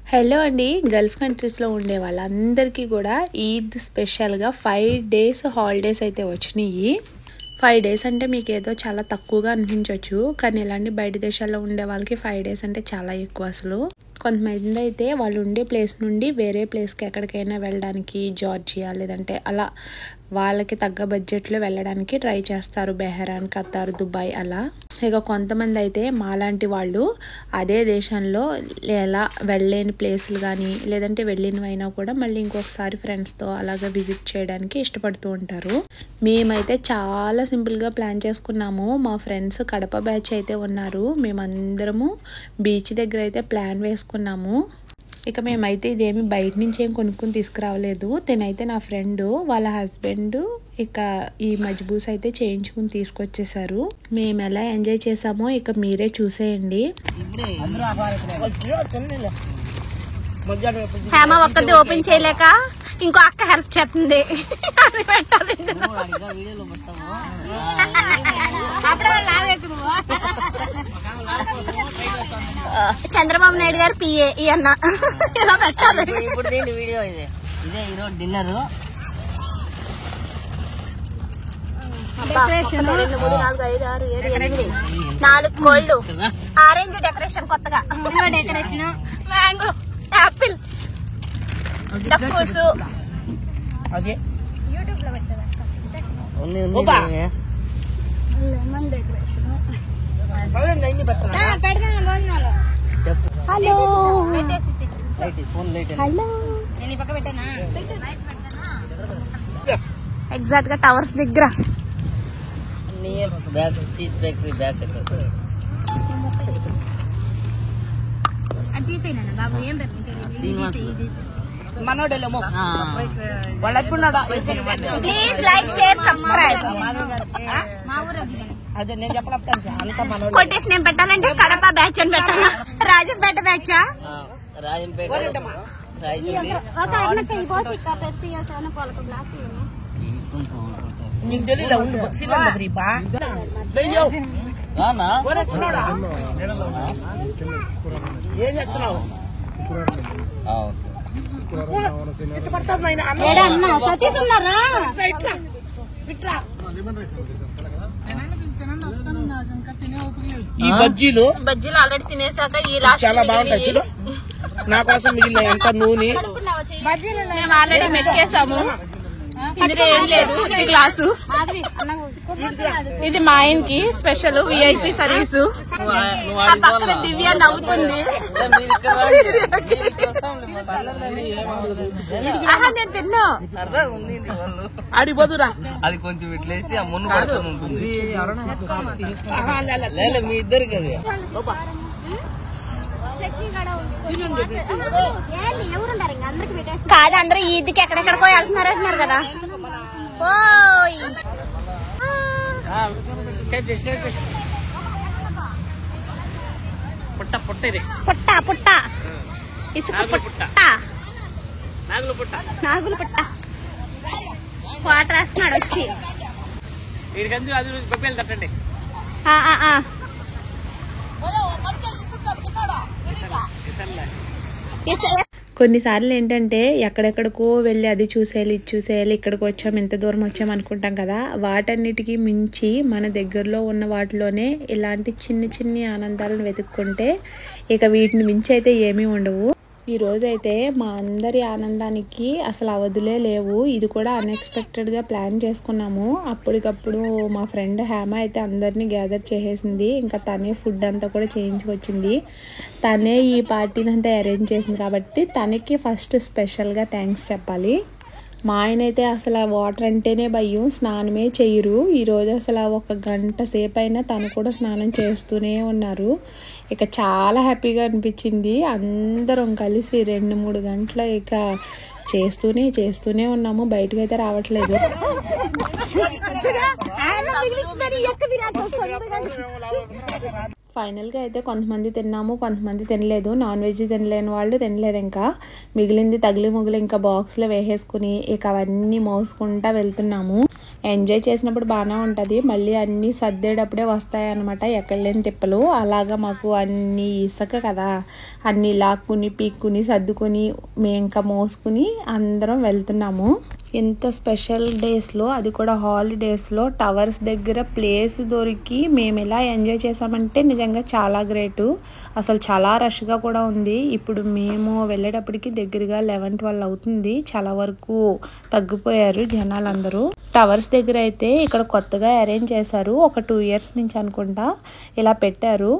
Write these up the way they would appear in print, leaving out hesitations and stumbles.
Hello అండి, Gulf కంట్రీస్లో ఉండే వాళ్ళందరికీ కూడా ఈద్ స్పెషల్గా 5 days హాలిడేస్ అయితే వచ్చినాయి. 5 days అంటే మీకు ఏదో చాలా తక్కువగా అనిపించవచ్చు, కానీ ఇలాంటి బయట దేశాల్లో ఉండే వాళ్ళకి 5 days అంటే చాలా ఎక్కువ. అసలు కొంతమంది అయితే వాళ్ళు ఉండే ప్లేస్ నుండి వేరే ప్లేస్కి ఎక్కడికైనా వెళ్ళడానికి, జార్జియా లేదంటే అలా వాళ్ళకి తగ్గ బడ్జెట్లో వెళ్ళడానికి ట్రై చేస్తారు. బెహ్రాన్, ఖతార్, దుబాయ్ అలా. ఇక కొంతమంది అయితే మాలాంటి వాళ్ళు అదే దేశంలో ఎలా వెళ్ళలేని ప్లేసులు కానీ లేదంటే వెళ్ళినవైనా కూడా మళ్ళీ ఇంకొకసారి ఫ్రెండ్స్తో అలాగా విజిట్ చేయడానికి ఇష్టపడుతూ ఉంటారు. మేమైతే చాలా సింపుల్గా ప్లాన్ చేసుకున్నాము. మా ఫ్రెండ్స్ కడప బ్యాచ్ అయితే ఉన్నారు. మేమందరము బీచ్ దగ్గర అయితే ప్లాన్ వేసుకున్నాము. ఇక మేమైతే ఇదేమి బయట నుంచి ఏం కొనుక్కొని తీసుకురావలేదు. తినైతే నా ఫ్రెండ్ వాళ్ళ హస్బెండ్ ఇక ఈ మజ్బూస్ అయితే చేయించుకుని తీసుకొచ్చేసారు. మేము ఎలా ఎంజాయ్ చేసామో ఇక మీరే చూసేయండి. హేమ ఒక్కటి ఓపెన్ చేయలేక ఇంకో అక్క హెల్ప్ చేస్తుంది. చంద్రబాబు నాయుడు గారు పిఏ ఈ అన్న ఇలా పెట్టాలి. ఇప్పుడు వీడియో ఇదే ఈరోజు డిన్నర్. 2, 3, 4, 5, 6, 7, 8 4 కోల్డ్ ఆరెంజ్ డెకరేషన్ కొత్తగా డెకరేషన్ మ్యాంగో యాపిల్ డక్కుసు యూట్యూబ్ లో పెట్టారు. హలో నేను పక్క పెట్టానా ఎగ్జాక్ట్ గా టవర్స్ దగ్గర బాబు ఏం please like share subscribe. Quotation ఏం పెట్టాలంటే కడప బ్యాచ్ అని పెట్టాలా, రాజంపేట బ్యాచా? సతీష్ ఉన్నారా? ఈ బజ్జీలు ఆల్రెడీ తినేసాక ఈ లాస్ట్ చాలా బాగుంటాయి. నా కోసం మిగిలిన ఎంత నూనె మేము ఆల్రెడీ మెక్కేసాము. ఇందులో ఏం లేదు, ఇది గ్లాసు. ఇది మా ఆయనకి స్పెషల్ విఐపి సర్వీస్. పక్కన దివ్య నవ్వుతుంది. నేను తిన్నా ఆడి బదురా అది కొంచెం ఇట్లేసి ఆ మున్ను పడుతూ ఉంటుంది. మీ ఇద్దరు కదా కాదు, అందరూ ఈద్కి ఎక్కడెక్కడికో వెళ్తున్నారు అంటున్నారు కదా. పుట్ట పుట్ట ఇది పుట్ట పుట్ట ఇసుక పుట్ట నాగులు పుట్ట వాటర్ వేస్తున్నాడు వచ్చి. తట్టండి. కొన్నిసార్లు ఏంటంటే ఎక్కడెక్కడికో వెళ్ళి అది చూసేయాలి, ఇది చూసేయాలి, ఇక్కడికి వచ్చాం, ఎంత దూరం వచ్చాం అనుకుంటాం కదా. వాటన్నిటికీ మించి మన దగ్గరలో ఉన్న వాటిలోనే ఇలాంటి చిన్ని చిన్ని ఆనందాలను వెతుక్కుంటే ఇక వీటిని మించి అయితే ఏమీ ఉండవు. ఈ రోజైతే మా అందరి ఆనందానికి అసలు అవధులే లేవు. ఇది కూడా అన్ఎక్స్పెక్టెడ్గా ప్లాన్ చేసుకున్నాము. అప్పటికప్పుడు మా ఫ్రెండ్ హేమ అయితే అందరినీ గ్యాదర్ చేసేసింది. ఇంకా తనే ఫుడ్ అంతా కూడా చేయించుకొచ్చింది. తనే ఈ పార్టీని అంతా అరేంజ్ చేసింది కాబట్టి తనకి ఫస్ట్ స్పెషల్గా థ్యాంక్స్ చెప్పాలి. మా ఆయన అయితే అసలు వాటర్ అంటేనే భయం, స్నానమే చెయ్యరు. ఈరోజు అసలు 1 గంట సేపు అయినా తను కూడా స్నానం చేస్తూనే ఉన్నారు. ఇక చాలా హ్యాపీగా అనిపించింది. అందరం కలిసి 2-3 గంటలు ఇక చేస్తూనే ఉన్నాము, బయటకు అయితే రావట్లేదు. ఫైనల్గా అయితే కొంతమంది తిన్నాము, కొంతమంది తినలేదు. నాన్ వెజ్ తినలేని వాళ్ళు తినలేదు. ఇంకా మిగిలింది తగిలి ముగిలి ఇంకా బాక్స్లో వేసేసుకుని ఇక అవన్నీ మోసుకుంటా వెళ్తున్నాము. ఎంజాయ్ చేసినప్పుడు బాగానే ఉంటుంది, మళ్ళీ అన్నీ సర్దేటప్పుడే వస్తాయన్నమాట ఎక్కడ లేని తిప్పలు. అలాగా మాకు అన్ని ఇసుక కదా, అన్నీ లాక్కుని పీక్కుని సర్దుకొని మేము ఇంకా మోసుకుని అందరం వెళ్తున్నాము. ఎంత స్పెషల్ డేస్లో, అది కూడా హాలిడేస్లో టవర్స్ దగ్గర ప్లేస్ దొరికి మేము ఎలా ఎంజాయ్ చేసామంటే నిజంగా చాలా గ్రేటు. అసలు చాలా రష్గా కూడా ఉంది. ఇప్పుడు మేము వెళ్ళేటప్పటికి దగ్గరగా 11-12 అవుతుంది. చాలా వరకు తగ్గిపోయారు జనాలందరూ. టవర్స్ దగ్గర అయితే ఇక్కడ కొత్తగా అరేంజ్ చేశారు, ఒక 2 years నుంచి అనుకుంటా ఇలా పెట్టారు.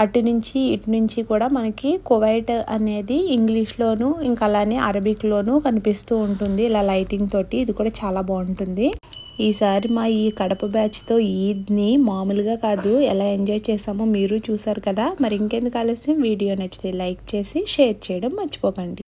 అటు నుంచి ఇటు నుంచి కూడా మనకి కువైట్ అనేది ఇంగ్లీష్లోను ఇంకా అలానే అరబిక్లోను కనిపిస్తూ ఉంటుంది ఇలా లైటింగ్ తోటి. ఇది కూడా చాలా బాగుంటుంది. ఈసారి మా ఈ కడప బ్యాచ్తో ఈద్ని మామూలుగా కాదు ఎలా ఎంజాయ్ చేసామో మీరు చూసారు కదా. మరి ఇంకెందుకు ఆలస్యం, వీడియో నచ్చితే లైక్ చేసి షేర్ చేయడం మర్చిపోకండి.